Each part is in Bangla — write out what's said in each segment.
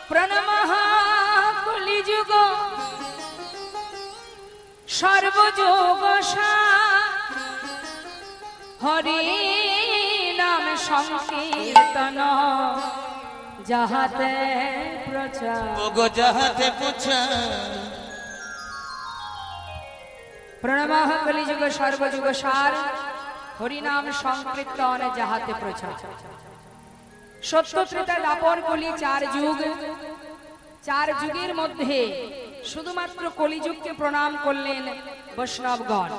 প্রণমঃ কলিযুগ সর্বযোগ হরি নাম সংকীর্তন যাহাতে প্রচার প্রণমঃ কলিযুগ সর্বযুগ সার হরি নাম সংকীর্তন যাহাতে প্রচার। সত্য ত্রেতা দ্বাপর কলি চার যুগ, চার যুগের মধ্যে শুধুমাত্র কলিযুগকে প্রণাম করলেন বৈষ্ণবগণ।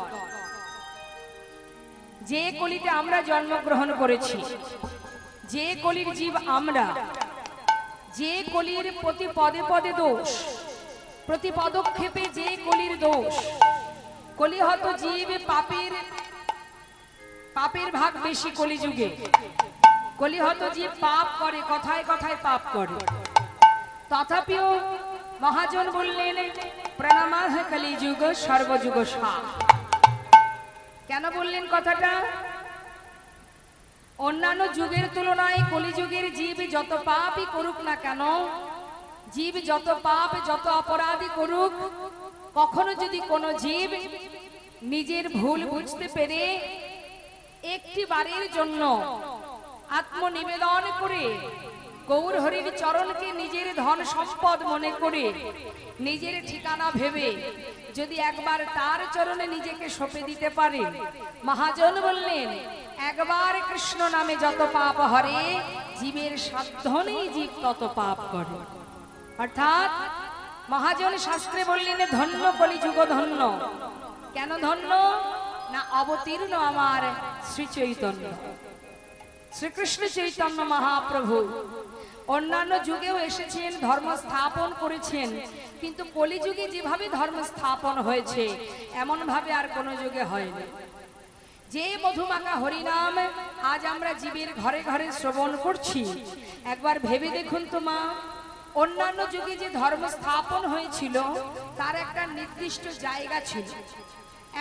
যে কলিতে আমরা জন্মগ্রহণ করেছি, যে কলির জীব আমরা, যে কলির প্রতি পদে পদে দোষ, প্রতি পদক্ষেপে যে কলির দোষ, কলিহত জীব পাপের ভাগ বেশি কলিযুগে। কলিহত জীব পাপ করে, কথায় কথায় পাপ করে। তথাপিও মহাজন বললেন প্রণামঃ কলিযুগ সর্বযুগ সার। কেন বললেন কথাটা? অন্যান্য যুগের তুলনায় কলিযুগের জীব যত পাপই করুক না কেন, জীব যত পাপ যত অপরাধী করুক, কখনো যদি কোনো জীব নিজের ভুল বুঝতে পেরে একটি বারের জন্য আত্মনিবেদন করে গৌর হরির চরণকে নিজের ধন সম্পদ মনে করে, নিজের ঠিকানা ভেবে যদি একবার তার চরণে নিজেকে সঁপে দিতে পারে, মহাজন বললেন একবার কৃষ্ণ নামে যত পাপ হরে, জীবের সাধ্য নেই জীব তত পাপ করে। অর্থাৎ মহাজন শাস্ত্রে বললেন ধন্য কলিযুগ ধন্য। কেন ধন্য? না অবতীর্ণ আমার শ্রী চৈতন্য, শ্রীকৃষ্ণ চৈতন্য মহাপ্রভু। অন্যান্য যুগেও এসেছেন, ধর্ম স্থাপন করেছেন, কিন্তু কলিযুগে যেভাবে ধর্ম স্থাপন হয়েছে এমন ভাবে আর কোনো যুগে হয়নি। যে মধুমাখা হরিনাম আজ আমরা জীবের ঘরে ঘরে শ্রবণ করছি, একবার ভেবে দেখুন তো মা, অন্যান্য যুগে যে ধর্ম স্থাপন হয়েছিল তার একটা নির্দিষ্ট জায়গা ছিল,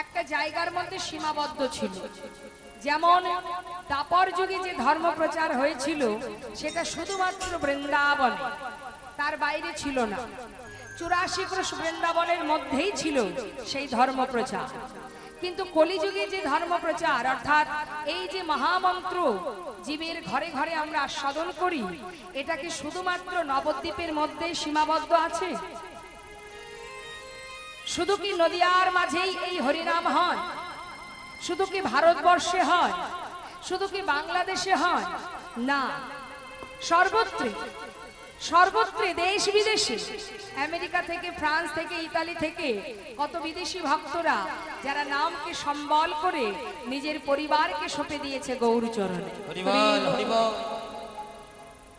একটা জায়গার মধ্যে সীমাবদ্ধ ছিল। যেমন দ্বাপর যুগে যে ধর্ম প্রচার হয়েছিল সেটা শুধুমাত্র বৃন্দাবনে, তার বাইরে ছিল না। 84 ক্রোশ বৃন্দাবনের মধ্যেই ছিল সেই ধর্ম প্রচার। কিন্তু কলিযুগে যে ধর্ম প্রচার, অর্থাৎ এই যে মহামন্ত্র জীবের ঘরে ঘরে আমরা আস্বাদন করি, এটা কি শুধুমাত্র নবদ্বীপের মধ্যে সীমাবদ্ধ আছে? শুধু কি নদিয়ার মাঝেই এই হরিনাম হয়? শুধু কি ভারতবর্ষে হয়? শুধু কি বাংলাদেশে হয়? না, সর্বত্রে, সর্বত্রে, দেশ বিদেশে, আমেরিকা থেকে, ফ্রান্স থেকে, ইতালি থেকে কত বিদেশি ভক্তরা যারা নামকে সম্বল করে নিজের পরিবারকে সঁপে দিয়েছে গৌরচরণে।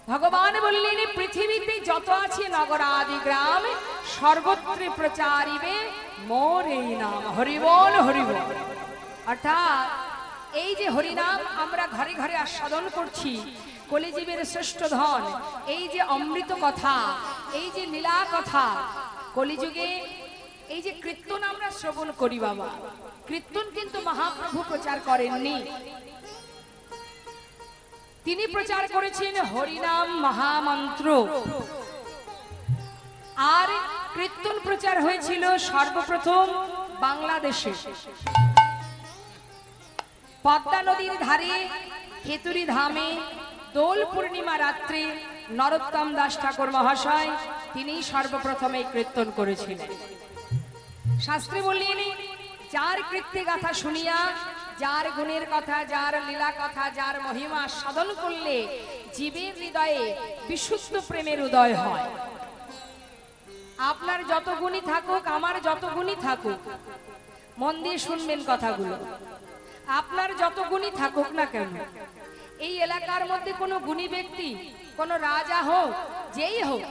ভগবান বললেন পৃথিবীতে যত আছে নগরাদি গ্রাম, সর্বত্রে প্রচারিবে মোর এই নাম। হরিবল হরিবল। অর্থাৎ এই যে হরিনাম আমরা ঘরে ঘরে আস্বাদন করছি, কলিজীবের শ্রেষ্ঠ ধন, এই যে অমৃত কথা, এই যে লীলা কথা, কলিযুগে এই যে কীর্তন আমরা শ্রবণ করি বাবা, কীর্তন কিন্তু মহাপ্রভু প্রচার করেননি। তিনি প্রচার করেছেন হরিনাম মহামন্ত্র। আর কীর্তন প্রচার হয়েছিল সর্বপ্রথম বাংলাদেশে। পদ্মা নদীর ধারে খেতুরি ধামে দোল পূর্ণিমা রাত্রে নরোত্তম দাস ঠাকুর মহাশয় তিনি সর্বপ্রথম এই কীর্তন করেছিলেন। শাস্ত্রে বললেন যার কীর্তি গাথা শুনিয়া, যার গুণের কথা, যার লীলা কথা, যার মহিমা সাধন করলে জীবের হৃদয়ে বিশুদ্ধ প্রেমের উদয় হয়। আপনার যত গুণী থাকুক, আমার যত গুণী থাকুক, মন দিয়ে শুনবেন কথাগুলো, আপনার যত গুণী থাকুক না কেন, এই এলাকার মধ্যে কোনো গুণী ব্যক্তি, কোনো রাজা হোক, যেই হোক,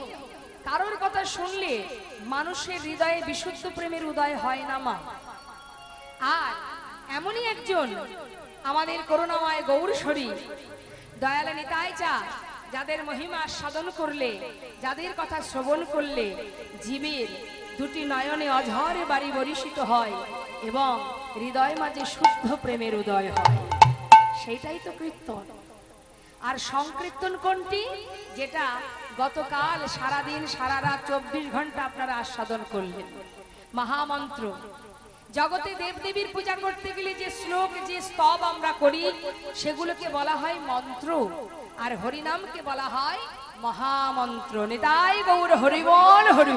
কারোর কথা শুনলে মানুষের হৃদয়ে বিশুদ্ধ প্রেমের উদয় হয় না মা। আর এমনই একজন আমাদের করুণাময় গৌরশ্বরী দয়াল নিতাই চা, যাদের মহিমা সাধন করলে, যাদের কথা শ্রবণ করলে জীবের দুটি নয়নে অঝরে বাড়ি বরিশিত হয় এবং হৃদয় মাঝে শুদ্ধ প্রেমের উদয় হয়, সেইটাই তো কীর্তন। আর সংকীর্তন কোনটি? যেটা গতকাল সারাদিন সারা রাত 24 ঘন্টা আপনারা আস্বাদন করলেন মহামন্ত্র। জগতে দেবদেবীর পূজা করতে গেলে যে শ্লোক যে স্তব আমরা করি সেগুলোকে বলা হয় মন্ত্র, আর হরিনামকে বলা হয় মহামন্ত্র। নিতাই গৌর হরি বল হরি।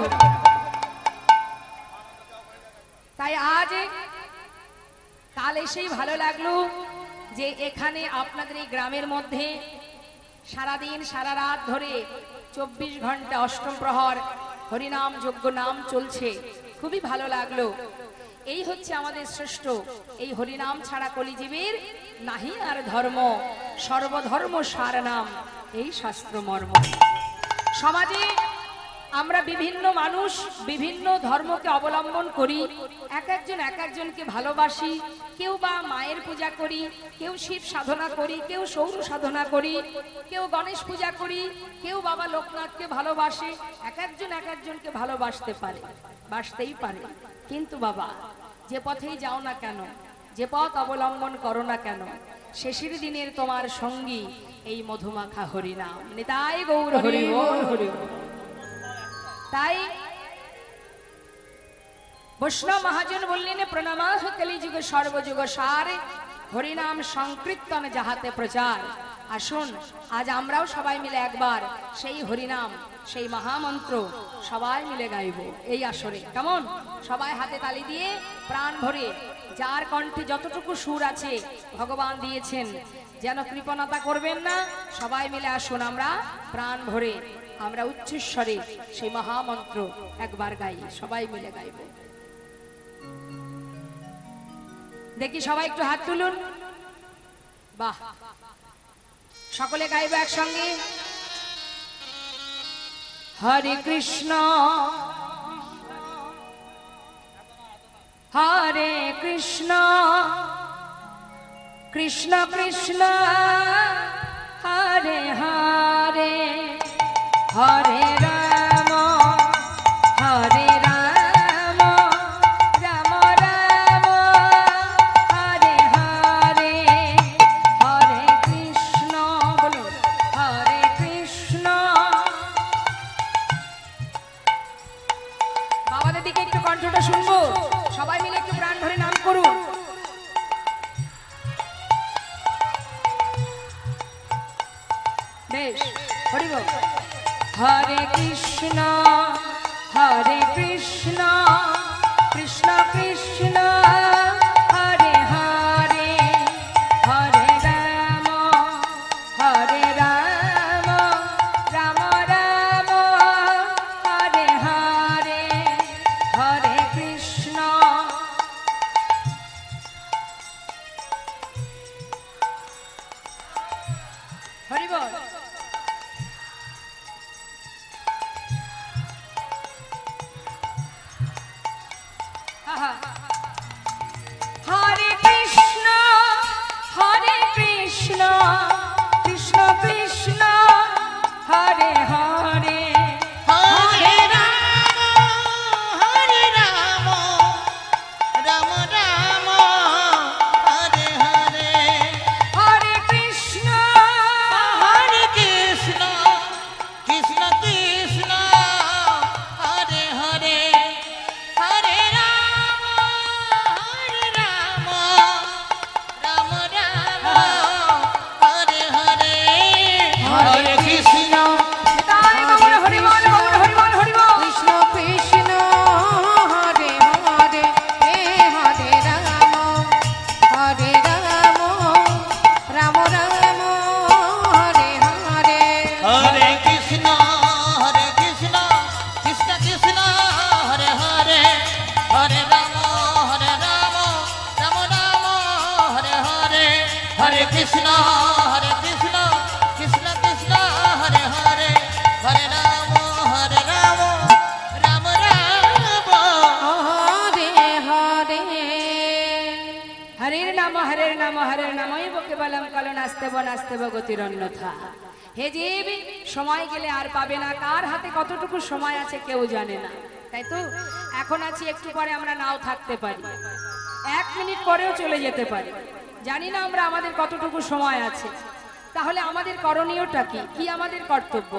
তাই আজ কাল এসেই ভালো লাগলো যে এখানে আপনাদের এই গ্রামের মধ্যে সারাদিন সারা রাত ধরে 24 ঘন্টা অষ্টম প্রহর হরিনাম যজ্ঞ নাম চলছে, খুবই ভালো লাগলো। এই হচ্ছে আমাদের শ্রেষ্ঠ, এই হরিনাম ছাড়া কলিজীবের নাহি আর ধর্ম, সর্বধর্ম সার নাম, এই শাস্ত্র মর্ম। সমাজে আমরা বিভিন্ন মানুষ বিভিন্ন ধর্মকে অবলম্বন করি, এক একজনকে ভালোবাসি। কেউ বা মায়ের পূজা করি, কেউ শিব সাধনা করি, কেউ সৌর সাধনা করি, কেউ গণেশ পূজা করি, কেউ বাবা লোকনাথকে ভালোবাসে। এক একজনকে ভালোবাসতে পারে, বাসতেই পারে। কিন্তু বাবা যে পথেই যাও না কেন, যে পথ অবলম্বন করো না কেন, শেষের দিনের তোমার সঙ্গী এই মধুমাখা হরিনাম। নিতাই গৌর হরি বল হরি। তাই বৈষ্ণব মহাজন বললেন প্রণামাহ কলিযুগ সর্বযুগ সার, হরিনাম সংকীর্তন যাহাতে প্রচার। আসুন আজ আমরাও সবাই মিলে একবার সেই হরিনাম সেই মহামন্ত্র সবাই মিলে গাইব এই আসরে। কেমন? সবাই হাতে তালি দিয়ে প্রাণ ভরে, যার কণ্ঠে যতটুকু সুর আছে ভগবান দিয়েছেন, যেন কৃপণতা করবেন না। সবাই মিলে আসুন আমরা প্রাণ ভরে আমরা উচ্চস্বরে সেই মহামন্ত্র একবার গাই, সবাই মিলে গাইব। দেখি সবাই একটু হাত তুলুন। বাহ, সকলে গাইব একসঙ্গে। হরে কৃষ্ণ হরে কৃষ্ণ কৃষ্ণ কৃষ্ণ হরে হরে, হরে রাম হরে রাম, রাম রাম হরে হরে, হরে কৃষ্ণ বলুন হরে কৃষ্ণ। বাবাদের দিকে একটু কণ্ঠটা শুনবো, সবাই মিলে একটু প্রাণ ধরে নাম করুন। বেশ, হরি বল। হরে কৃষ্ণ হরে কৃষ্ণ কৃষ্ণ কৃষ্ণ হরে হরে, হরে রাম হরে রাম, রাম রাম হরে হরে, হরে কৃষ্ণ। হরি বল। হরে কৃষ্ণ হরে কৃষ্ণ কৃষ্ণ কৃষ্ণ হরে হরে, হরে রাম রাম রাম হরে হরে, হরে কৃষ্ণ হরে কৃষ্ণ কৃষ্ণ কৃষ্ণ হরে হরে, হরে রাম রাম রাম হরে হরে, হরে কৃষ্ণ তাই গৌর হরি বল গৌর হরি বল হরি বল। কৃষ্ণ কৃষ্ণ হরে হরে, হরে রাম রাম রাম হরে হরে, হরে কৃষ্ণ কৃষ্ণ কৃষ্ণ হরে হরে, হরে রাম রাম রাম হরে হরে, হরে কৃষ্ণ কৃষ্ণ কৃষ্ণ কৃষ্ণ হরে হরে, হরে রাম রাম রাম হরে হরে। হরের নাম হরের নাম হরের নামই বকে বলম কালো নাস্তেব নাস্তেব গতির অন্যথা। হে জীব, সময় গেলে আর পাবে না, কার হাতে কতটুকু সময় আছে কেউ জানে না, তাই তো? এখন আছি, একটু পরে আমরা নাও থাকতে পারি, 1 মিনিট পরেও চলে যেতে পারি, জানি না আমরা আমাদের কতটুকু সময় আছে। তাহলে আমাদের করণীয়টা কি? কি আমাদের কর্তব্য?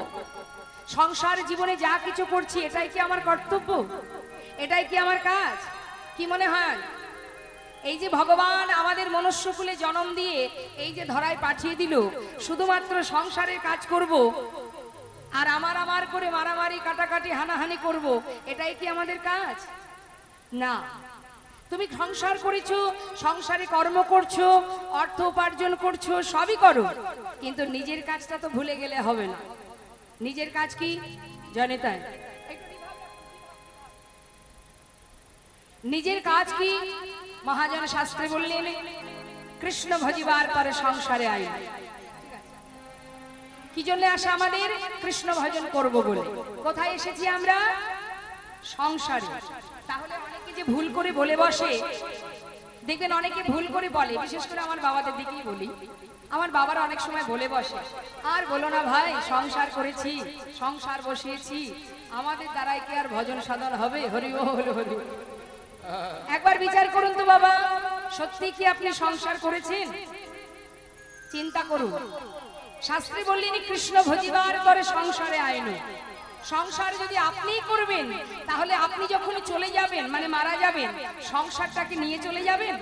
সংসার জীবনে যা কিছু করছি এটাই কি আমার কর্তব্য? এটাই কি আমার কাজ? কি মনে হয়? এই যে ভগবান আমাদের মনুষ্যকুলে জন্ম দিয়ে এই যে ধরায় পাঠিয়ে দিল শুধুমাত্র সংসারের কাজ করব আর আমার করে মারামারি কাটাকাটি হানাহানি করব, এটাই কি আমাদের কাজ? না। তুমি সংসার করেছো, সংসারে কর্ম করছো, অর্থ উপার্জন করছো, সবই করো, কিন্তু নিজের কাজটা তো ভুলে গেলে হবে না। নিজের কাজ কি জানে? তাই নিজের কাজ কি? মহাজন শাস্ত্রে বললেন কৃষ্ণ ভজিবার পরে সংসারে আই। কি জন্য আসা আমাদের? কৃষ্ণ ভজন করব বলে। কোথায় এসেছি আমরা? সংসারে। তাহলে অনেকে যে ভুল করে বলে বসে, দেখবেন অনেকে ভুল করে বলে, বিশেষ করে আমার বাবাদের দিকেই বলি, আমার বাবারা অনেক সময় বলে বসে, আর বলো না ভাই, সংসার করেছি, সংসার বসিয়েছি, আমাদের দ্বারাই কি আর ভজন সাধন হবে? হরি বল হরি। একবার বিচার করুন তো বাবা, সত্যি কি আপনি সংসার করেছেন? চিন্তা করুন। শাস্ত্রে বললেন কৃষ্ণ ভজিবার করে সংসারে আইন। সংসার যদি আপনিই করবেন তাহলে আপনি যখন চলে যাবেন, মানে মারা যাবেন, সংসারটাকে নিয়ে চলে যাবেন?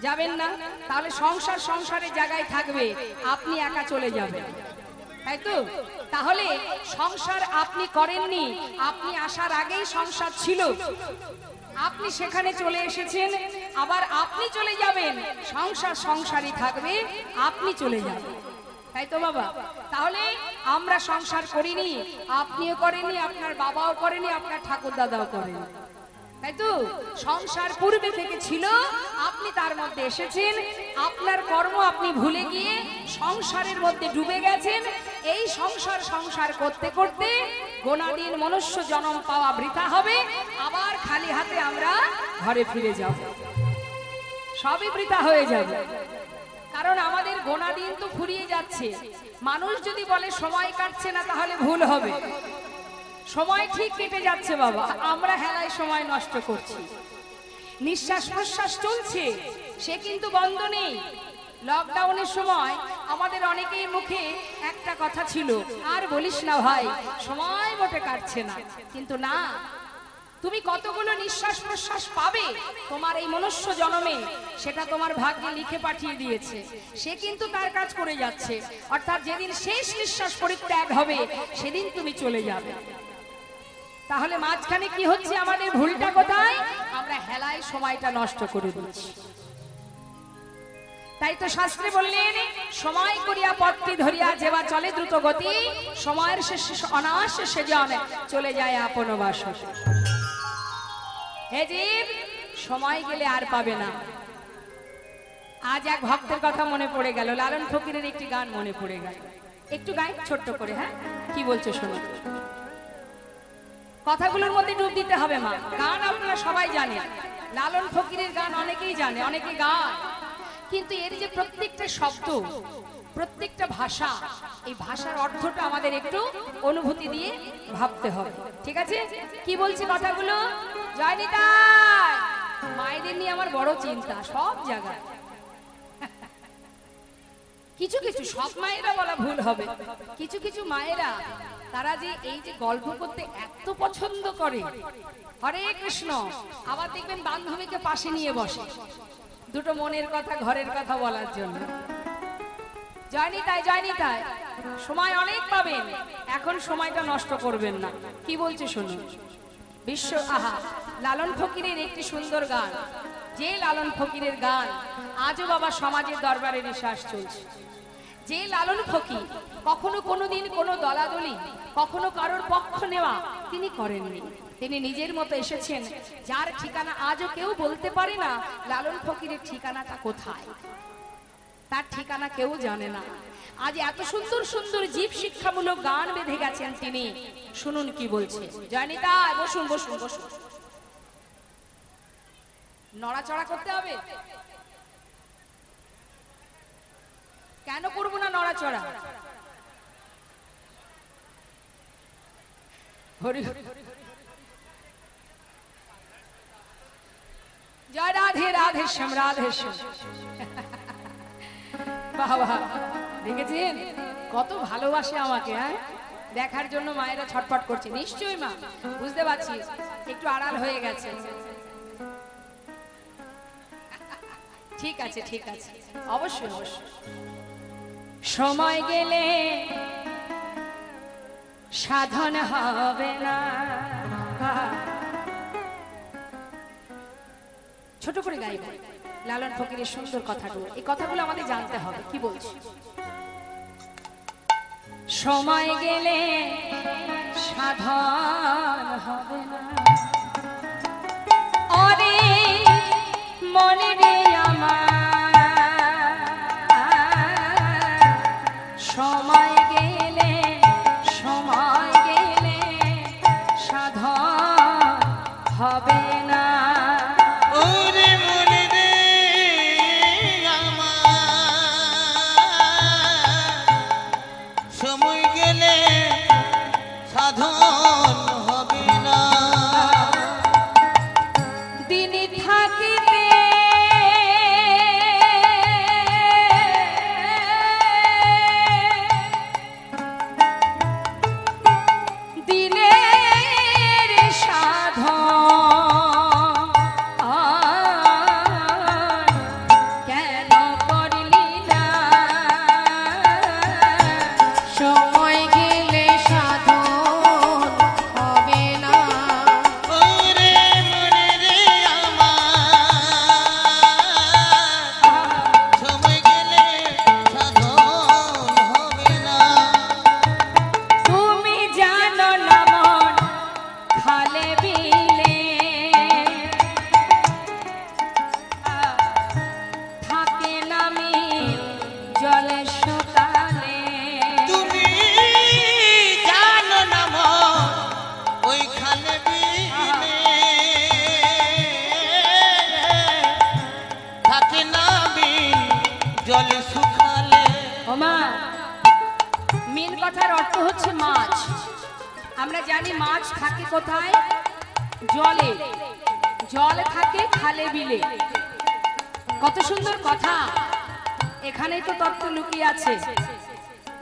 যাবেন না। তাহলে সংসার সংসারের জায়গায় থাকবে, আপনি একা চলে যাবেন, তাই তো? তাহলে সংসার আপনি করেননি, আপনি আসার আগেই সংসার ছিল, আপনি সেখানে চলে এসেছেন, আবার আপনি চলে যাবেন, সংসার সংসারই থাকবে, আপনি চলে যাবেন, তাই তো বাবা? তাহলে আমরা সংসার করিনি, আপনিও করেননি, আপনার বাবাও করেনি, আপনার ঠাকুর দাদাও করেনি, তাই তো? সংসার পূর্বে থেকে ছিল, আপনি তার মধ্যে এসেছেন, আপনার কর্ম আপনি ভুলে গিয়ে সংসারের মধ্যে ডুবে গেছেন। এই সংসার সংসার করতে করতে গোনাদিন মনুষ্য জন্ম পাওয়া বৃথা হবে, আবার খালি হাতে আমরা ঘরে ফিরে যাব, সবই বৃথা হয়ে যাবে। কারণ আমাদের গোনাদিন তো ফুরিয়ে যাচ্ছে। মানুষ যদি বলে সময় কাটছে না, তাহলে ভুল হবে। সময় ঠিক কেটে যাচ্ছে বাবা, আমরা হেলায় সময় নষ্ট করছি। নিঃশ্বাস প্রশ্বাস চলছে, সে কিন্তু বন্ধ নেই। লকডাউনের সময় আমাদের অনেকের মুখে একটা কথা ছিল, আর বলিস না ভাই, সময় মোটে কাটছে না। কিন্তু না, তুমি কতগুলো নিঃশ্বাস প্রশ্বাস পাবে তোমার এই মনুষ্য জন্মে, সেটা তোমার ভাগ্যে লিখে পাঠিয়ে দিয়েছে। সে কিন্তু তার কাজ করে যাচ্ছে, অর্থাৎ যেদিন শেষ নিঃশ্বাস পরিত্যাগ হবে সেদিন তুমি চলে যাবে। তাহলে মাঝখানে কি হচ্ছে? আমাদের ভুলটা কোথায়? আমরা হেলায় সময়টা নষ্ট করে দিচ্ছি। তাই তো শাস্ত্রে বললেন সময় করিয়া পথটি ধরিয়া যেবা চলে দ্রুত গতি, সময়ের শেষে অনায়াসে সে জানে চলে যায় আপন বাসর। হে জীব, সময় গেলে আর পাবে না। আজ এক ভক্তের কথা মনে পড়ে গেল, লালন ফকিরের একটি গান মনে পড়ে গেল, একটু গাই ছোট্ট করে। হ্যাঁ, কি বলছো শোনো। কথাগুলোর মধ্যে ডুব দিতে হবে মা। গান আপনারা সবাই জানেন, লালন ফকিরের গান অনেকেই জানে, অনেকে গায়, কিন্তু এর যে প্রত্যেকটা শব্দ, প্রত্যেকটা ভাষা, এই ভাষার অর্থটা আমাদের একটু অনুভূতি দিয়ে ভাবতে হবে, ঠিক আছে? কি বলছি কথাগুলো? জয় নিতাই। মায়েদের নিয়ে আমার বড় চিন্তা সব জায়গায়। কিছু কিছু, সব মায়েরা বলা ভুল হবে, কিছু কিছু মায়েরা তারা যে এই যে গল্প করতে এত পছন্দ করে, হরে কৃষ্ণ, আবার দেখবেন বান্ধবীকে পাশে নিয়ে বসে দুটো মনের কথা, ঘরের কথা বলার জন্য। জয় নিতাই, জয় নিতাই। সময় অনেক পাবেন, এখন সময়টা নষ্ট করবেন না। কি বলছে শুনুন। বিশ্ব আহা, লালন ফকিরের একটি সুন্দর গান, যে লালন ফকিরের গান আজও বাবা সমাজের দরবারে নিঃশ্বাস চলছে। যে লালন ফকির কখনো কোনোদিন কোনো দলাদলি, কখনো কারোর পক্ষ নেওয়া তিনি করেননি। তিনি নিজের মতো এসেছেন, যার ঠিকানা আজও কেউ বলতে পারে না লালন ফকিরের ঠিকানাটা কোথায়, তার ঠিকানা কেউ জানে না। আজ এত সুন্দর সুন্দর জীব শিক্ষামূলক গান বেঁধে গেছেন তিনি। শুনুন কি বলছে। জয় নিতাই। বসুন বসুন বসুন। নড়াচড়া করতে হবে? কেন করবো না নড়াচড়া? হরি জয় রাধে রাধে শ্যাম, রাধে শ্যাম। বাবা দেখেছেন কত ভালোবাসে আমাকে। হ্যাঁ, দেখার জন্য মায়েরা ছটফট করছে। নিশ্চয়ই মা, বুঝতে পারছি একটু আড়াল হয়ে গেছে। ঠিক আছে, ঠিক আছে, অবশ্যই অবশ্যই। সময় গেলে সাধন হবে না। ছোট করে গাইব লালন ফকিরের সুন্দর কথাগুলো। এই কথাগুলো আমাদের জানতে হবে। কি বলছি? সময় গেলে সাধন হবে না। অরে মনে রে আমার, সময় গেলে সাধন হবে না। ওরে মনে রে আমার, সময় গেলে সাধন হবে না। দিন থাকিতে দিনের সাধন কেন করলি না? সময় গেলে সাধন হবে না। ওরে মনে রে আমার, সময় গেলে সাধন হবে না। তুমি জানো না মন খালে বিলে থাকে নামি জলে শুকালে। তুমি জানো না মন, ওই খালে বিলে থাকে না বিন জলে শুকালে। ওমা, মেন কথার অর্থ হচ্ছে মাছ। আমরা জানি মাছ থাকে কোথায়? জলে। জল থাকে খালে বিলে। কত সুন্দর কথা, এখানেই তো তত্ত্ব লুকিয়ে আছে।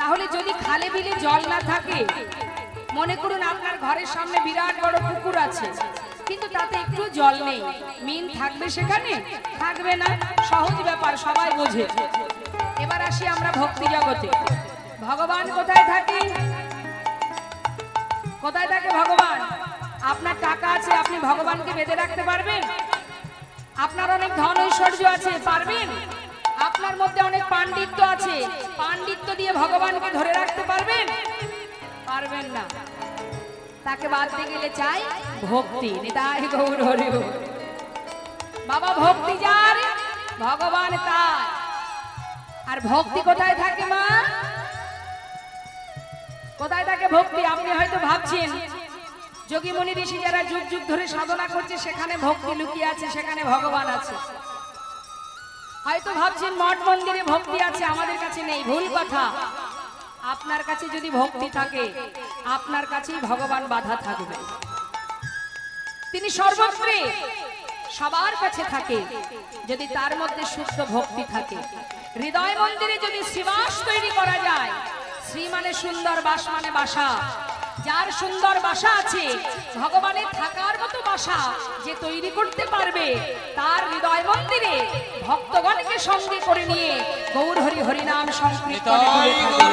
তাহলে যদি খালে বিলে জল না থাকে, মনে করুন আপনার ঘরের সামনে বিরাট বড় পুকুর আছে, কিন্তু তাতে একটু জল নেই, মিন থাকবে সেখানে? থাকবে না। সহজ ব্যাপার, সবাই বোঝে। এবার আসি আমরা ভক্তি জগতে। ভগবান কোথায় থাকে? কোথায় থাকে ভগবান? আপনার টাকা আছে, আপনি ভগবানকে বেঁধে রাখতে পারবেন? আপনার অনেক ধন ঐশ্বর্য আছে, পারবেন? আপনার মধ্যে অনেক পাণ্ডিত্য আছে, পাণ্ডিত্য দিয়ে ভগবানকে ধরে রাখতে পারবেন? পারবেন না। তাকে বাঁধতে গেলে চাই ভক্তি। নিতাই গৌর হরি বল। বাবা ভক্তি যার, ভগবান তার। আর ভক্তি কোথায় থাকে মা? কোথায় থাকে ভক্তি? আপনি হয়তো ভাবছেন যোগী মুনি ঋষি যারা যুগ যুগ ধরে সাধনা করছে সেখানে ভক্তি লুকিয়ে আছে, সেখানে ভগবান আছে। হয়তো ভাবছেন মঠ মন্দিরে ভক্তি আছে, আমাদের কাছে নেই। ভুল কথা। আপনার কাছে যদি ভক্তি থাকে, আপনার কাছেই ভগবান বাধা থাকবে। তিনি সর্বত্রে সবার কাছে থাকে যদি তার মধ্যে শুদ্ধ ভক্তি থাকে। হৃদয় মন্দিরে যদি শ্রীবাস তৈরি করা যায়, শ্রী মানে সুন্দর, বাস মানে বাসা। যার সুন্দর বাসা আছে, ভগবানের থাকার মতো বাসা যে তৈরি করতে পারবে, তার হৃদয় মন্দিরে ভক্তগণকে সঙ্গে করে নিয়ে গৌর হরি হরি নাম সংকীর্তনে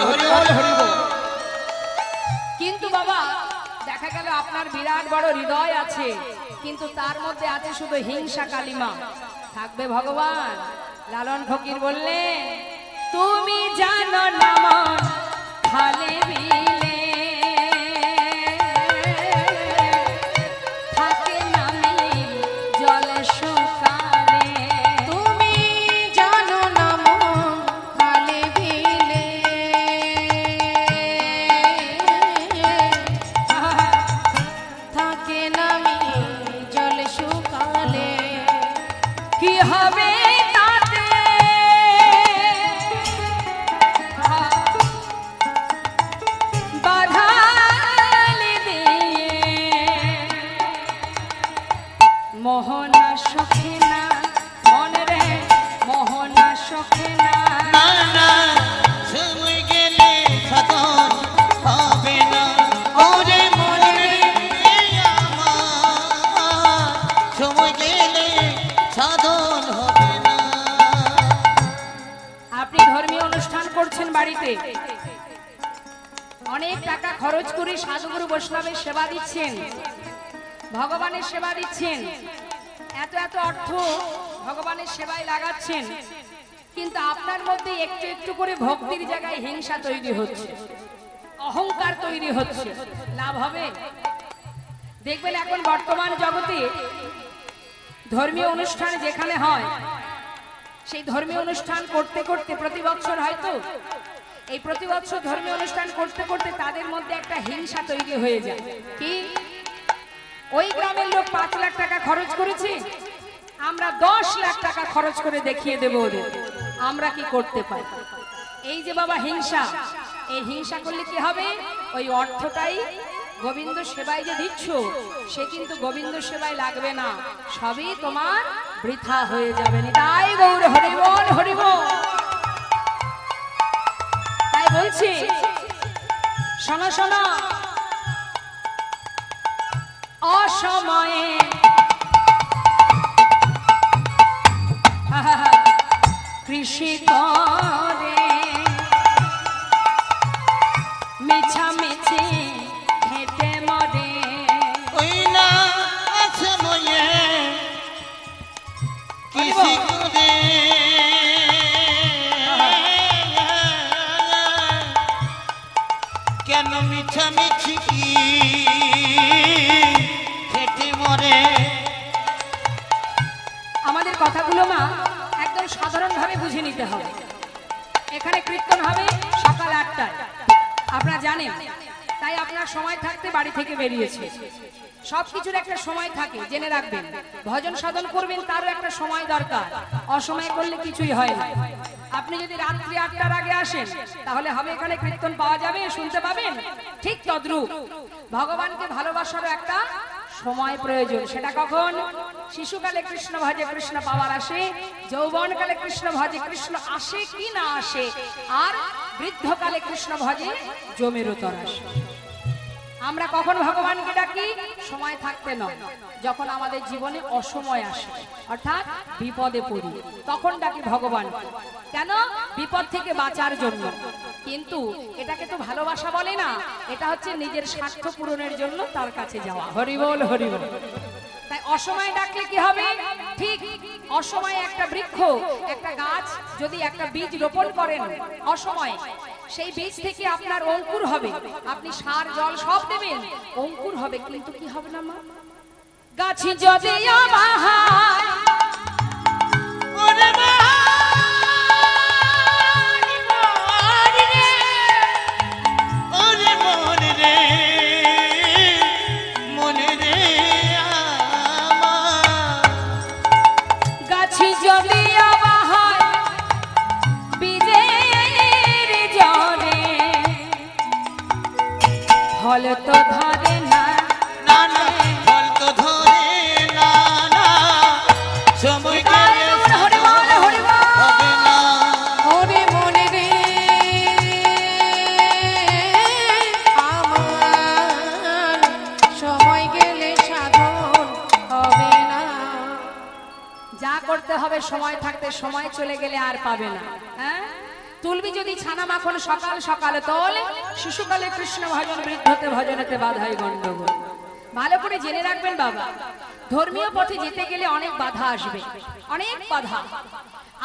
করে থাকে। কিন্তু বাবা দেখা গেল আপনার বিরাট বড় হৃদয় আছে, কিন্তু তার মধ্যে আছে শুধু হিংসা কালিমা। থাকবে ভগবান? লালন ফকির বললেন, তুমি জানো না মন খালে বিলে থাকে নামি জলে শুকালে। তুমি জানো না মন খালে বিলে থাকে নামি জল শুকালে। কি হবে তাতে? সাধুগুরু বৈষ্ণবের সেবা দিচ্ছেন, ভগবানের সেবা দিচ্ছেন, এত এত অর্থ ভগবানের সেবায় লাগাচ্ছেন, কিন্তু আপনার মধ্যে একটু একটু করে ভক্তির জায়গায় হিংসা তৈরি হচ্ছে, অহংকার তৈরি হচ্ছে, লাভ হবে? দেখবেন এখন বর্তমান জগতে ধর্মীয় অনুষ্ঠান যেখানে হয়, সেই ধর্মীয় অনুষ্ঠান করতে করতে প্রতি বছর হয়তো এই প্রতি বছর ধর্মীয় অনুষ্ঠান করতে করতে তাদের মধ্যে একটা হিংসা তৈরি হয়ে যায়। কি, ওই গ্রামের লোক 5 লাখ টাকা খরচ করেছে, আমরা 10 লাখ টাকা খরচ করে দেখিয়ে দেব ওদের আমরা কি করতে পারি। এই যে বাবা হিংসা, এই হিংসা করলে কি হবে? ওই অর্থটাই গোবিন্দ সেবায় যে দিচ্ছ, সে কিন্তু গোবিন্দ সেবায় লাগবে না, সবই তোমার বৃথা হয়ে যাবে। তাই গৌর হরি বল, হরি বল। তাই বলছি, শোনো শোনো, অসময়ে কৃষি করে মিছামিছি হেঁটে মরে, ওই না আছে ময়ে কৃষি করে কেন মিছামিছি হেঁটে মরে। আমাদের কথাগুলো মা একদম সাধারণভাবে বুঝে নিতে হবে। এখানে কীর্তন হবে সকাল 8টায়, আপনারা জানেন, তাই আপনার সময় থাকতে বাড়ি থেকে বেরিয়েছে। সবকিছুর একটা সময় থাকে, জেনে রাখবেন। ভজন সাধন করবেন, তারও একটা সময় দরকার, অসময় করলে কিছুই হয় না। আপনি যদি রাত্রি 8টার আগে আসেন তাহলে হবে এখানে কীর্তন পাওয়া যাবে, শুনতে পাবেন। ঠিক তদ্রূপ ভগবানকে ভালোবাসারও একটা সময় প্রয়োজন। সেটা কখন? শিশুকালে কৃষ্ণ ভজে কৃষ্ণ পাওয়ার আসে, যৌবনকালে কৃষ্ণ ভজে কৃষ্ণ আসে কি না আসে, আর বৃদ্ধকালে কৃষ্ণ ভজে জমের উত্তর আসে। আমরা কখন ভগবানকে ডাকি? সময় থাকতে নয়, যখন আমাদের জীবনে অসময় আসে, অর্থাৎ বিপদে পড়ি, তখন ডাকি ভগবান। কেন? বিপদ থেকে বাঁচার জন্য। কিন্তু এটাকে তো ভালোবাসা বলে না, এটা হচ্ছে নিজের স্বার্থ পূরণের জন্য তার কাছে যাওয়া। হরি বল, হরি বল। তাই অসময় ডাকলে কি হবে? ঠিক অসময়ে একটা বৃক্ষ, একটা গাছ যদি একটা বীজ রোপণ করেন অসময়ে, সেই বীজ থেকে আপনার অঙ্কুর হবে, আপনি সার জল সব দেবেন, অঙ্কুর হবে, কিন্তু কি হবে না মা? গাছি যদি আমার ওরে মা ওরে মনে রে মনে রে আমার গাছি যদি আমার বীজের জলে ফল তো ধরে না, না না ফল তো ধরে না না সময় গেলে হরি বল, হরি বল। হবে না। ওরে মনে রে আমার, সময় গেলে সাধন হবে না। যা করতে হবে সময় থাকতে, সময় চলে গেলে আর পাবে না। হ্যাঁ, তুলবি যদি ছানা মাখন সকাল সকালে তোল, শিশুকালে কৃষ্ণ ভজন, বৃদ্ধতে ভজনেতে বাধাই গণ্ডগোল। ভালো করে জেনে রাখবেন বাবা, ধর্মীয় পথে যেতে গেলে অনেক বাধা আসবে, অনেক বাধা।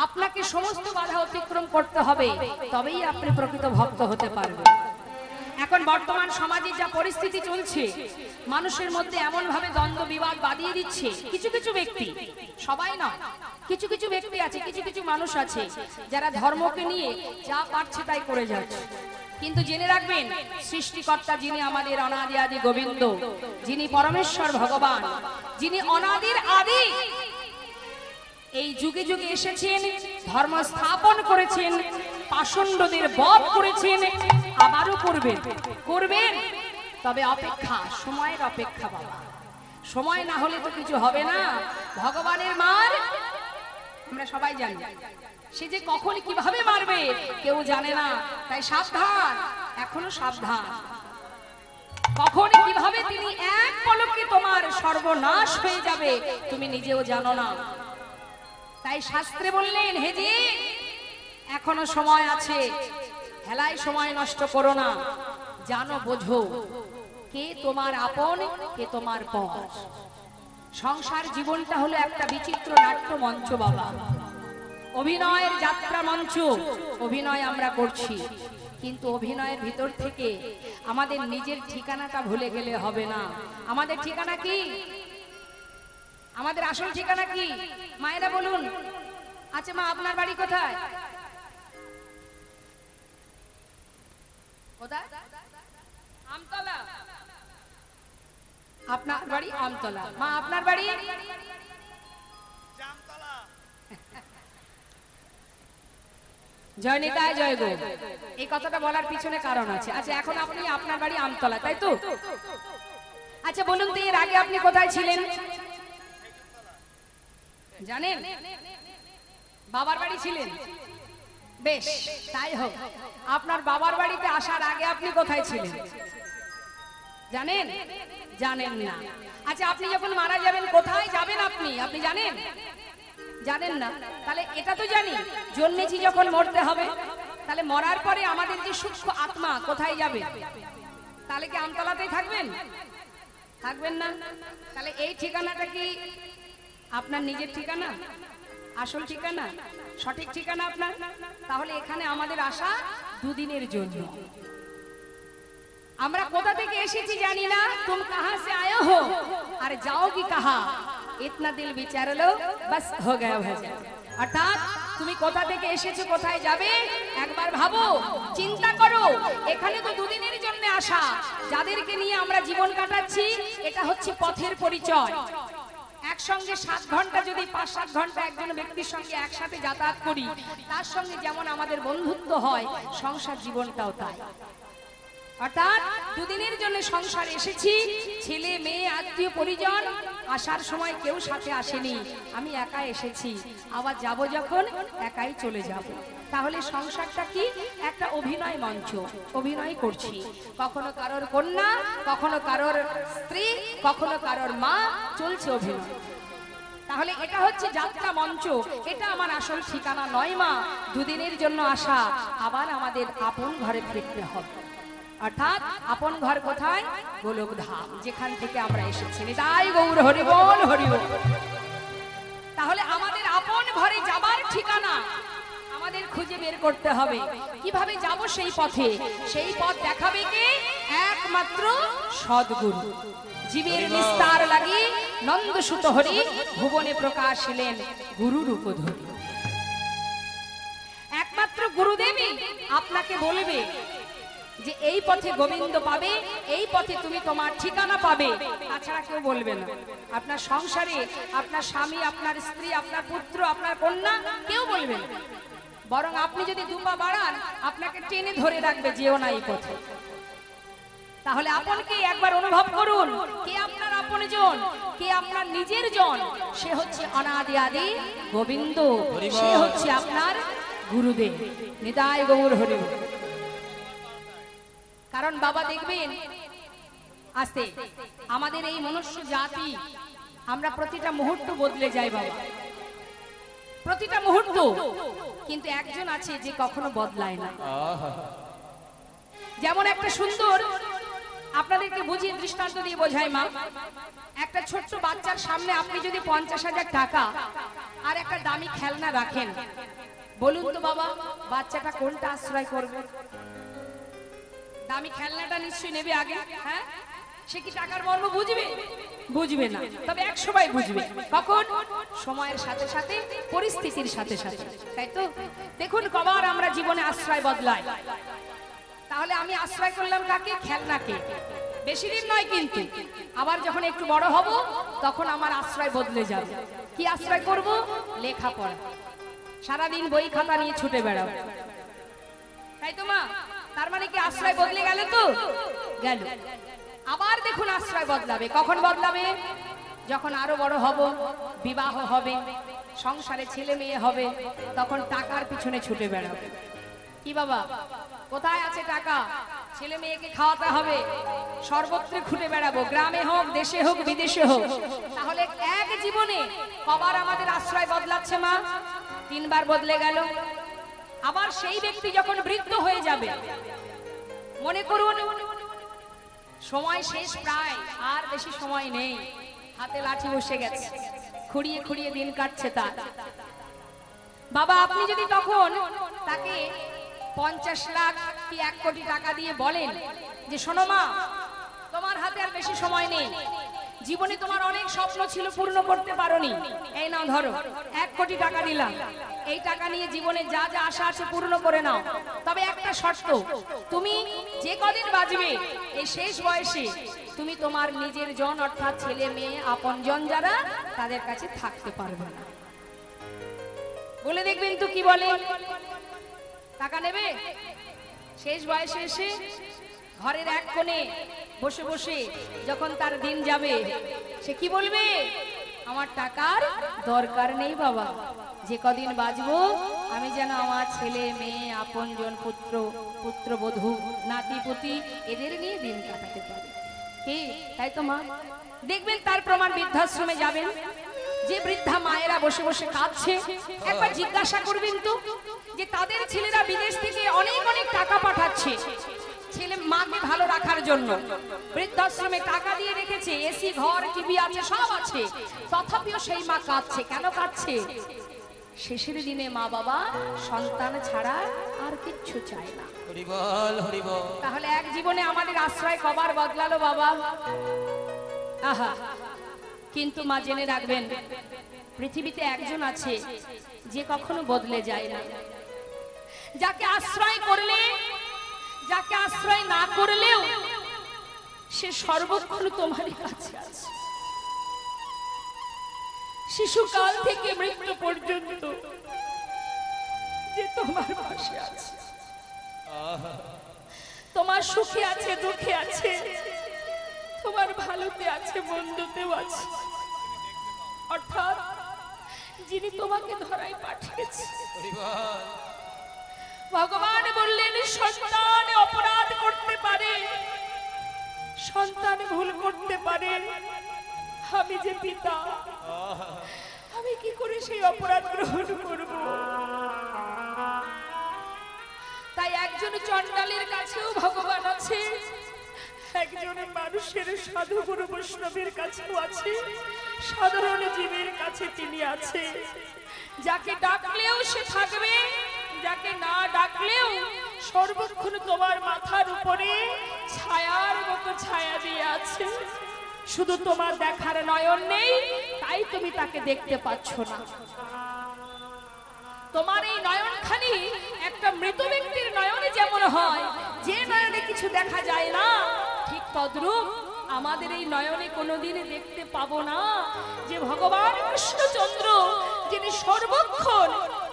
আপনাকে সমস্ত বাধা অতিক্রম করতে হবে, তবেই আপনি প্রকৃত ভক্ত হতে পারবেন। এখন বর্তমান সমাজে যা পরিস্থিতি চলছে, মানুষের মধ্যে এমন ভাবে দ্বন্দ্ব বিবাদ বাঁধিয়ে দিচ্ছে কিছু কিছু ব্যক্তি, সবাই নয়, কিছু কিছু ব্যক্তি আছে, কিছু কিছু মানুষ আছে যারা ধর্মকে নিয়ে যা পারছে তাই করে যাচ্ছে। কিন্তু জেনে রাখবেন, সৃষ্টিকর্তা যিনি আমাদের অনাদি আদি গোবিন্দ, যিনি পরমেশ্বর ভগবান, যিনি অনাদির আদি, এই যুগে যুগে এসেছেন, ধর্ম স্থাপন করেছেন, পাষণ্ডদের বধ করেছেন, আবারও করবেন, করবেন। তবে অপেক্ষা, সময়ের অপেক্ষা বাবা, সময় না হলে তো কিছু হবে না। ভগবানের মার আমরা সবাই জানি, সে যে কখন কিভাবে মারবে কেউ জানে না, তাই সাবধান, এখনো সাবধান। কখন কিভাবে তিনি এক পলকে তোমার সর্বনাশ হয়ে যাবে তুমি নিজেও জানো না। তাই শাস্ত্রে বললেন, হে জি, এখনো সময় আছে, হেলায় সময় নষ্ট করো না, জানো বোঝো কে তোমার আপন, কে তোমার পর। সংসার জীবনটা হলো একটা বিচিত্র নাট্য মঞ্চ বাবা, অভিনয়ের যাত্রা মঞ্চ। অভিনয় আমরা করছি, কিন্তু অভিনয়ের ভিতর থেকে আমাদের নিজের ঠিকানাটা ভুলে গেলে হবে না। আমাদের ঠিকানা কি? আমাদের আসল ঠিকানা কি? মায়েরা বলুন। আচ্ছা মা, আপনার বাড়ি কোথায়? কোথায়? আমতলা। আপনার বাড়ি আমতলা। মা, আপনার বাড়ি? জয় নিতাই জয় গো। এই কথাটা বলার পিছনে কারণ আছে। আচ্ছা, এখন আপনি আপনার বাড়ি আমতলা, তাই তো? আচ্ছা বলুন তো, এর আগে আপনি কোথায় ছিলেন জানেন? বাবার বাড়ি ছিলেন? বেশ, তাই হোক। আপনার বাবার বাড়িতে আসার আগে আপনি কোথায় ছিলেন জানেন? জানেন না। আচ্ছা, আপনি যখন মারা যাবেন কোথায় যাবেন আপনি? আপনি জানেন? জানেন না। তাহলে এটা তো জানি, জন্মেছি যখন মরতে হবে। তাহলে মরার পরে আমাদের যে সূক্ষ্ম আত্মা কোথায় যাবে? তাহলে কি আমতলাতেই থাকবেন? থাকবেন না। তাহলে এই ঠিকানাটা কি আপনার নিজের ঠিকানা, আসল ঠিকানা, সঠিক ঠিকানা আপনার? তাহলে এখানে আমাদের আসা দুদিনের জন্য। আমরা কোথা থেকে এসেছি জানি না। তুম কাহা সে আয়ে হো আর যাওগি কাহা, ইতনা দিল বিচার লো বাস হো গয়া ভজন। অর্থাৎ তুমি কোথা থেকে এসেছো, কোথায় যাবে, একবার ভাবো, চিন্তা করো। এখানে তো দুদিনের জন্য আসা। যাদেরকে নিয়ে আমরা জীবন কাটাচ্ছি, এটা হচ্ছে পথের পরিচয়। একসঙ্গে 7 ঘন্টা যদি 5-7 ঘন্টা একজন ব্যক্তির সঙ্গে একসাথে যাতায়াত করি, তার সঙ্গে যেমন আমাদের বন্ধুত্ব হয়, সংসার জীবনটাও তাই। অর্থাৎ দুদিনের জন্য সংসার এসেছি। ছেলে মেয়ে আত্মীয় পরিজন আসার সময় কেউ সাথে আসেনি, আমি একা এসেছি। আবার যাব যখন একাই চলে যাব। তাহলে সংসারটা কি? একটা অভিনয় মঞ্চ। অভিনয় করছি, কখনো কারোর কন্যা, কখনো কারোর স্ত্রী, কখনো কারোর মা, চলছে অভিনয়। তাহলে এটা হচ্ছে যাত্রা মঞ্চ। এটা আমার আসল ঠিকানা নয় মা। দুদিনের জন্য আসা, আবার আমাদের আপন ঘরে ফিরতে হবে। অর্থাৎ আপন ঘর কোথায়? গোলক ধাম, যেখান থেকে আমরা এসেছি। নিতাই গৌর হরি বল, হরি বল। তাহলে আমাদের আপন ঘরে যাবার ঠিকানা আমাদের খুঁজে বের করতে হবে। কিভাবে যাব সেই পথে? সেই পথ দেখাবে কে? একমাত্র সদ্গুরু। জীবের নিস্তার লাগি নন্দ সুত হরি ভুবনে প্রকাশ হলেন গুরু রূপ ধরি। একমাত্র গুরুদেবই আপনাকে বলবে যে এই পথে গোবিন্দ পাবে, এই পথে তুমি তোমার ঠিকানা পাবে। তাছাড়া কেউ বলবে না। আপনার সংসারে আপনার স্বামী, আপনার স্ত্রী, আপনার পুত্র, আপনার কন্যা কেউ বলবে না। বরং আপনি যদি 2 পা বাড়ান, আপনাকে টেনে ধরে রাখবে, যেও না এই পথে। তাহলে আপনকে একবার অনুভব করুন। কে আপনার আপনজন, কে আপনার নিজের জন? সে হচ্ছে অনাদি আদি গোবিন্দ, সে হচ্ছে আপনার গুরুদেব। নিতাই গৌর হরি বল। কারণ বাবা দেখবেন, আস্তে আমাদের এই মনুষ্য জাতি, আমরা প্রতিটা মুহূর্ত বদলে যাই বাবা, প্রতিটা মুহূর্ত। কিন্তু একজন আছে যে কখনো বদলায় না। যেমন একটা সুন্দর, আপনাদেরকে বুঝিয়ে দৃষ্টান্ত দিয়ে বোঝাই মা। একটা ছোট্ট বাচ্চার সামনে আপনি যদি 50,000 টাকা আর একটা দামি খেলনা রাখেন, বলুন তো বাবা, বাচ্চাটা কোনটা আশ্রয় করবে? দামি খেলনাটা নিশ্চয়ই নেবে আগে। হ্যাঁ, সে কি টাকার মর্ম বুঝবে? বুঝবে না। তবে এক সময় বুঝবে। কখন? সময়ের সাথে সাথে, পরিস্থিতির সাথে সাথে, তাই তো? দেখুন কবার আমরা জীবনে আশ্রয় বদলাই। তাহলে আমি আশ্রয় করলাম কাকে? খেলনাকে। বেশি দিন নয় কিন্তু। আবার যখন একটু বড় হব, তখন আমার আশ্রয় বদলে যাবে। কি আশ্রয় করব? লেখাপড়া। সারাদিন বই খাতা নিয়ে ছুটে বেড়াবো, তাই তো মা? তার মানে কি আশ্রয় বদলে গেল? তো গেল। আবার দেখুন আশ্রয় বদলাবে। কখন বদলাবে? যখন আরো বড় হব, বিবাহ হবে, সংসারে ছেলে মেয়ে হবে, তখন টাকার পিছনে ছুটে বেড়াবে। কি বাবা, কোথায় আছে টাকা? ছেলে মেয়েকে খাওয়াতে হবে, সর্বত্র ঘুরে বেড়াবো, গ্রামে হোক, দেশে হোক, বিদেশে হোক। তাহলে এক জীবনে কবার আমাদের আশ্রয় বদলাচ্ছে মা? 3 বার বদলে গেল। আবার সেই ব্যক্তি যখন বৃদ্ধ হয়ে যাবে, মনে করুন সময় শেষ প্রায়, আর বেশি সময় নেই। হাতে লাঠি বসে গেছে, খুঁড়িয়ে খুঁড়িয়ে দিন কাটছে তার। বাবা আপনি যদি তখন তাকে 50 লাখ কি 1 কোটি টাকা দিয়ে বলেন যে শোনো মা, তোমার হাতে আর বেশি সময় নেই, জীবনে তোমার অনেক স্বপ্ন ছিল পূর্ণ করতে পারোনি, এই নাও ধরো 1 কোটি টাকা দিলাম, এই টাকা নিয়ে জীবনে যা যা আশা আছে পূর্ণ করে নাও, তবে একটা শর্ত, তুমি যে কদিন বাঁচবে এই শেষ বয়সে তুমি তোমার নিজের জন অর্থাৎ ছেলে মেয়ে আপনজন যারা তাদের কাছে থাকতে পারবে না। বলে দেখবেন তো কি বলে, টাকা নেবে? শেষ বয়সে এসে ঘরের এক কোণে বসে বসে যখন তার দিন যাবে সে কি বলবে? আমার টাকার দরকার নেই বাবা, যে কদিন বাঁচবো আমি যেন আমার ছেলে মেয়ে আপনজন পুত্র পুত্রবধূ নাতিপুতি এদের নিয়ে দিন কাটাতে পারি। কি তাই তো মা? দেখবেন তার প্রমাণ বৃদ্ধাশ্রমে যাবেন, যে বৃদ্ধা মায়েরা বসে বসে কাঁদছে, একবার জিজ্ঞাসা করবেন তো যে তাদের ছেলেরা বিদেশ থেকে অনেক অনেক টাকা পাঠাচ্ছে ছেলে মাকে ভালো রাখার জন্য, বৃদ্ধাশ্রমে টাকা দিয়ে রেখেছে, এসি ঘর টিভি আছে সব আছে, তথাপিও সেই মা কাঁদছে। কেন কাঁদছে? শেষের দিনে মা বাবা সন্তান ছাড়া আর কিচ্ছু চায় না। হরি বল হরি বল। তাহলে এক জীবনে আমাদের আশ্রয় কবার বদলালো বাবা? আহা, কিন্তু মা জেনে রাখবেন পৃথিবীতে একজন আছে যে কখনো বদলে যায় না, যাকে আশ্রয় করলে, যাকে আশ্রয় না করলেও সে সর্বক্ষণ তোমারই কাছে আছে। শিশুকাল থেকে মৃত্যু পর্যন্ত যে তোমার পাশে আছে, তোমার সুখে আছে দুঃখে আছে, তোমার ভালোতে আছে মন্দতেও আছে, অর্থাৎ যিনি তোমাকে ধরায় পাঠিয়েছে। ভগবান বললেন সন্তান অপরাধ করতে পারে, সন্তান ভুল করতে পারে, আমি যে পিতা আমি কি করে সেই অপরাধ গ্রহণ করব? তাই একজন চণ্ডালের কাছেও ভগবান আছে, একজন মানুষের সাধু গুরু বৈষ্ণবের কাছেও আছে, সাধারণ জীবের কাছে তিনি আছে। যাকে ডাকলেও সে থাকবে, যাকে না ডাকলেও সর্বক্ষণ তোমার মাথার উপরে ছায়ার মতো ছায়া দিয়ে আছে। শুধু তোমার দেখার নয়ন নেই, তাই তুমি তাকে দেখতে পাচ্ছ না। তোমার এই নয়নখানি একটা মৃত ব্যক্তির নয়নে যেমন হয়, যে নয়নে কিছু দেখা যায় না, ঠিক তদ্রূপ আমাদের এই নয়নে কোনোদিন দেখতে পাবো না যে ভগবান কৃষ্ণচন্দ্র যিনি সর্বক্ষণ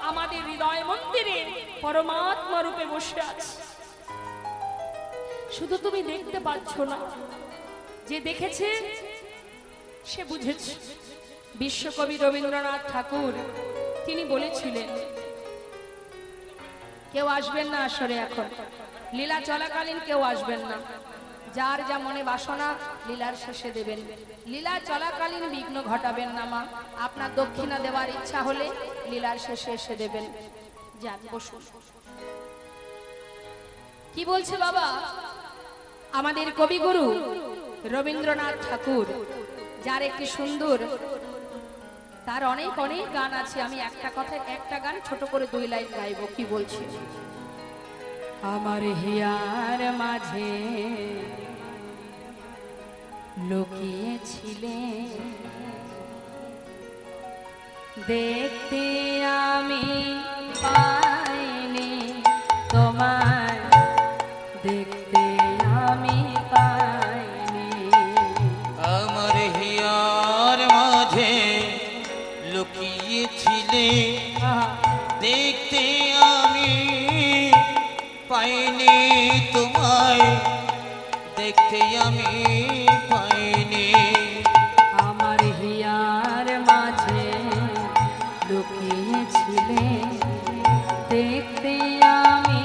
আমাদের হৃদয় মন্দিরে পরমাত্মা রূপে বসে আছে। শুধু তুমি দেখতে পাচ্ছ না, যে দেখেছে সে বুঝেছে। বিশ্বকবি রবীন্দ্রনাথ ঠাকুর তিনি বলেছিলেন, কেউ আসবেন না আসরে, এখন লীলা চলাকালীন কেউ আসবেন না, যার যা মনে বাসনা লীলার শেষে দেবেন, লীলা চলাকালীন বিঘ্ন ঘটাবেন না মা। আপনার দক্ষিণা দেওয়ার ইচ্ছা হলে লীলার শেষে এসে দেবেন। যান বসুন। কি বলছে বাবা আমাদের কবিগুরু রবীন্দ্রনাথ ঠাকুর, যার একটি সুন্দর, তার অনেক অনেক গান আছে, আমি একটা কথায় একটা গান ছোট করে 2 লাইন গাইব। কি বলছি? আমার হিয়ার মাঝে লুকিয়েছিলে, দেখতে আমি পাইনি তোমার, দেখতে আমি পাইনি। আমার হিয়ার মাঝে লুকিয়েছিলে, দেখতে আমি পাইনি তোমায়, দেখতে আমি পাইনি। আমার হিয়ার মাঝে লুকিয়েছিলে, দেখতে আমি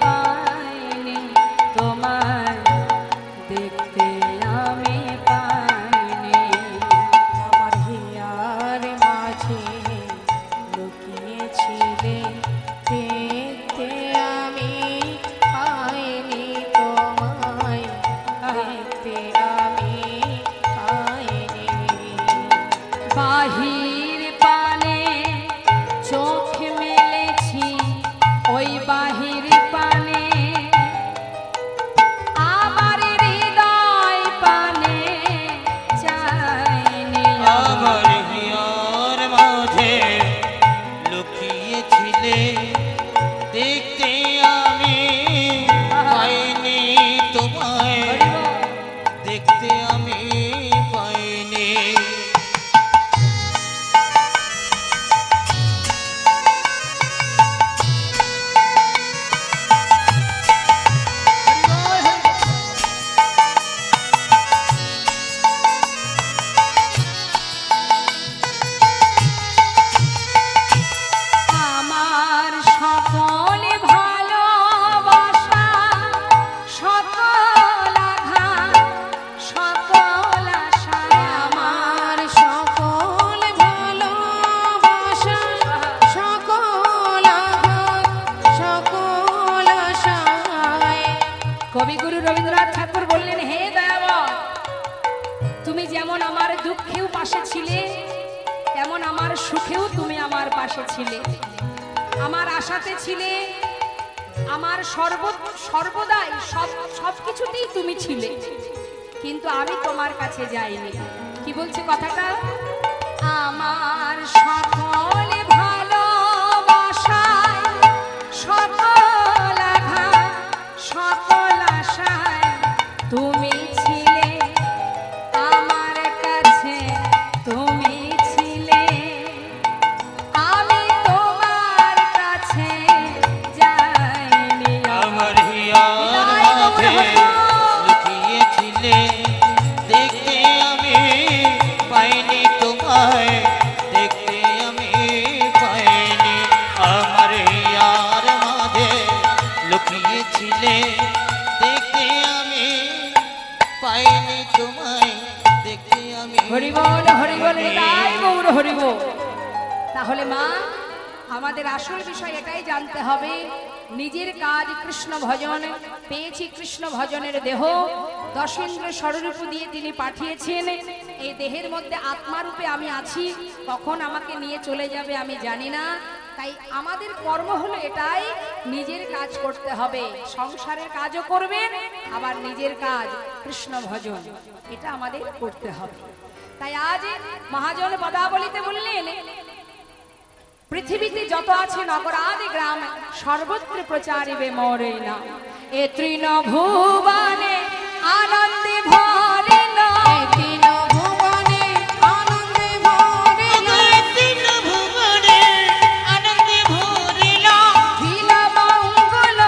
পাইনি তোমার, দেখতে আমি পাইনি। আমার হিয়ার মাঝে লুকিয়েছিলে, দেখতে আমি পাইনি তোমায়, দেখতে বাহির পানে চোখ মেলেছি, ওই বাহির পানে আমার হৃদয় পানে চাইনি। আমার হিয়ার মাঝে লুকিয়েছিলে, দেখতে আমি পাইনি তোমায়, দেখতে আমি পাইনি। আমার সকল ভালোবাসা, সকল আঘাত, সকল আশা, আমার সকল ভালোবাসা, সকল আঘাত, সকল আশায়। কবিগুরু রবীন্দ্রনাথ ঠাকুর বললেন, হে দয়াবর, তুমি যেমন আমার দুঃখেও পাশে ছিলে, তেমন আমার সুখেও তুমি আমার পাশে ছিলে, আমার আশাতে ছিলে, আমার সর্বদাই সবকিছুতেই তুমি ছিলে, কিন্তু আমি তোমার কাছে যাইনি। কি বলছে কথাটা? আমার সকল ভালোবাসায়, সকল আঘাত, সকল আশায় তুমি ছিলে, আমার কাছে তুমি ছিলে, আমি তোমার কাছে যাইনি। আমার হিয়ার মাঝে লুকিয়েছিলে, দেখতে আমি পাইনি তোমায়, দেখতে আমি পাইনি। আমার হিয়ার মাঝে লুকিয়েছিলে, দেখতে আমি পাইনি তোমায়, দেখতে আমি হরিবল হরিবল তাই গৌর হরিবল। তাহলে মা, আমাদের আসল বিষয় এটাই জানতে হবে, নিজের কাজ কৃষ্ণ ভজন, পেয়েছি কৃষ্ণ ভজনের দেহ, দশেন্দ্র স্বরূপ দিয়ে তিনি পাঠিয়েছেন। এই দেহের মধ্যে আত্মারূপে আমি আছি, কখন আমাকে নিয়ে চলে যাবে আমি জানি না। তাই আমাদের কর্ম হলো এটাই, নিজের কাজ করতে হবে, সংসারের কাজও করবেন, আবার নিজের কাজ কৃষ্ণ ভজন, এটা আমাদের করতে হবে। তাই আজ মহাজন পদাবলিতে বললেন, পৃথিবীতে যত আছে নগরাদি গ্রাম, সর্বত্র প্রচারিবে মোরে নাম। এ তৃণভুবনে আনন্দে ভরে না, তিন ভুবনে আনন্দে ভরিল, তিন ভুবনে আনন্দে ভরিল, দিল মঙ্গল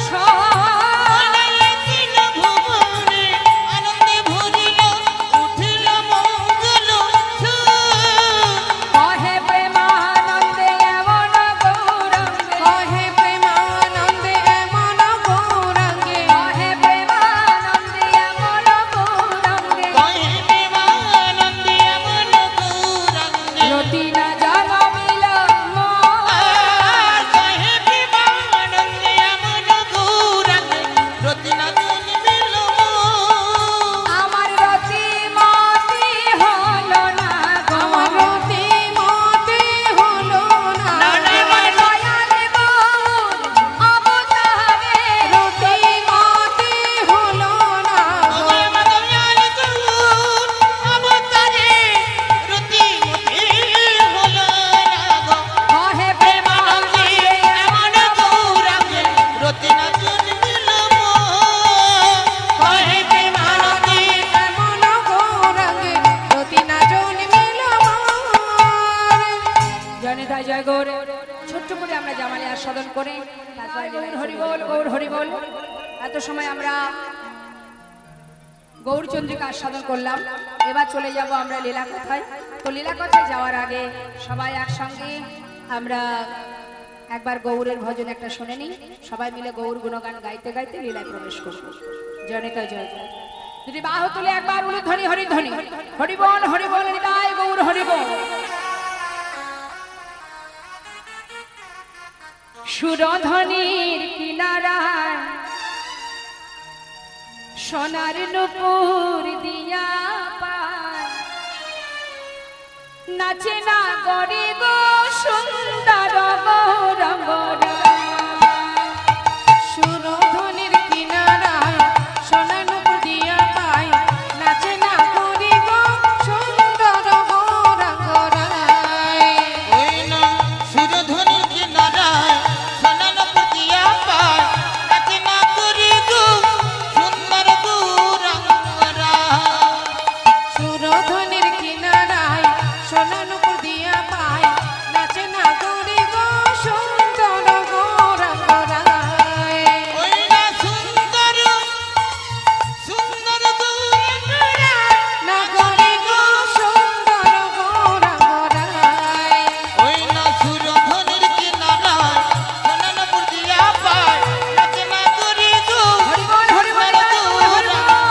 সব। তিন ভুবনে আনন্দে ভরিল, উঠিল মঙ্গল কহে প্রেমানন্দে এমন গৌরঙ্গে, কহে প্রেমানন্দে এমন গৌরাঙ্গে, কহে প্রেমানন্দে এমন গৌরঙ্গে, কহে প্রেমানন্দে এমন গৌরাঙ্গে, রতি না জন্মিল মোর। কহে প্রেমানন্দে এমন গৌরাঙ্গে, রতিনা জন্মিল মোর। আমার রতি মতি হলো না গো, আমার রতি মতি হলো না, আমার দয়াল গৌর অবতারে, রতি মতি হলো না, আমার দয়াল গৌর অবতারে রতিমতি হলো না গো। কহে প্রেমানন্দে এমন গৌরাঙ্গে, রতিনা জন্মিল মোর। কহে প্রেমানন্দে এমন গৌরাঙ্গে, রতি না জন্মিল মোর। জনিতা জয় গৌর। ছোট্ট করে আমরা জামালে আস্বাদন করে তারপরে গৌর হরিবল, গৌর হরিবল। এত সময় আমরা গৌরচন্দ্রিকা আস্বাদন করলাম, এবার চলে যাব আমরা লীলা কথায়। তো লীলা কথায় যাওয়ার আগে সবাই একসঙ্গে আমরা একবার গৌরের ভজন একটা শুনে নিই, সবাই মিলে গৌর গুণগান গাইতে গাইতে লীলায় প্রবেশ করব। জনিতা জয় জয়। যদি বাহু তুলে একবার উলুধ্বনি হরিধ্বনি, হরিবল হরিবল নিতাই গৌর হরিবল। সুরধ্বনির কিনারায় সোনার নুপুর দিয়া পায়, নাচ নাচে না গরে গো সুন্দর গৌরঙ্গরা সুরধনির কিনারায় সোনার নূপুর দিয়া পায় নাচে না গরি গো সুন্দর গৌরাঙ্গরায় ওই না সুরধনির কিনারায় সোনার পুতিয়া পায় নাচে না করি গো সুন্দর গৌরাঙ্গরা সুরধনির কিনারায় সোনার নূপুর দিয়া পায় নাচে না গরি গো সুন্দর গৌরাঙ্গরায় ওই না সুন্দর সুন্দর গৌরাঙ্গরা না গরি গো সুন্দর গৌরাঙ্গরায় ওই না সুরধনির কিনারায় সোনার পুতিয়া পায় নাচে না করি গো হরিবল হরিবল সুন্দর গৌরাঙ্গরা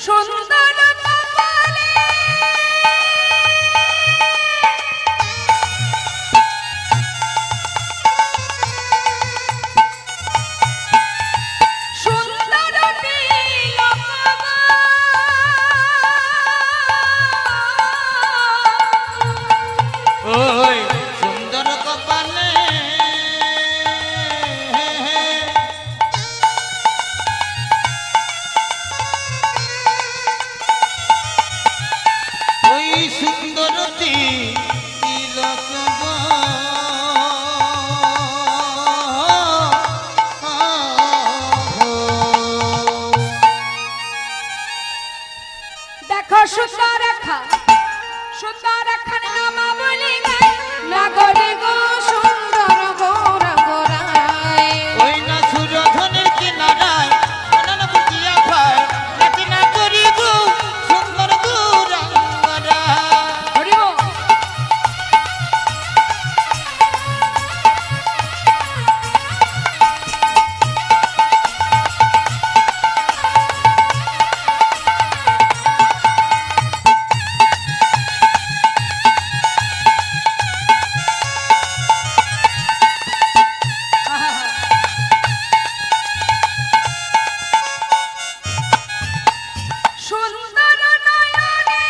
সুন্দর কপালে সুন্দর তিলক ওই সুন্দর কপালে ওই সুন্দরতি তিলক দেখো সুন্দর রেখার নামা বলি গাই না গরে গো সুন্দর গৌরাঙ্গরায় ওই না সুরধনের কিনারায় সোনার পুতিয়া পায় নাচে না করি গো সুন্দর গৌরাঙ্গরা হরিবল সুন্দর নয়নে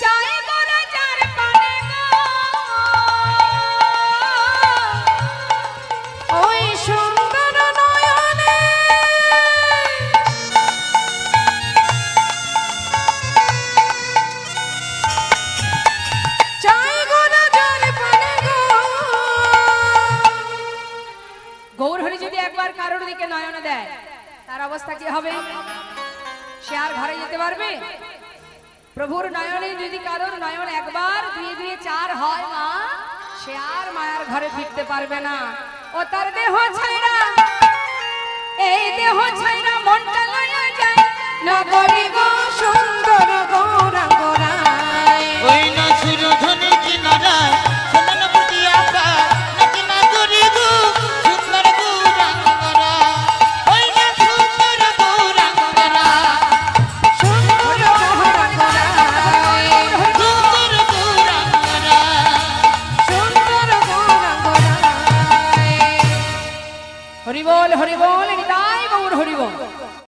চাই গোরা যার পানে গো ওই সুন্দর নয়নে চাই গোরা যার পানে গো গৌরহরি যদি একবার কারোর দিকে নয়ন দেয় তার অবস্থা কি হবে? সে আর ঘরে যেতে পারবে? প্রভুর নয়নে যদি কারোর নয়ন একবার দুই দুই চার হয় মা, সে আর মায়ার ঘরে ফিরতে পারবে না। ও তার দেহ ছাইরা এই দেহ ছাইরা মনটা লইয়া যায় নগর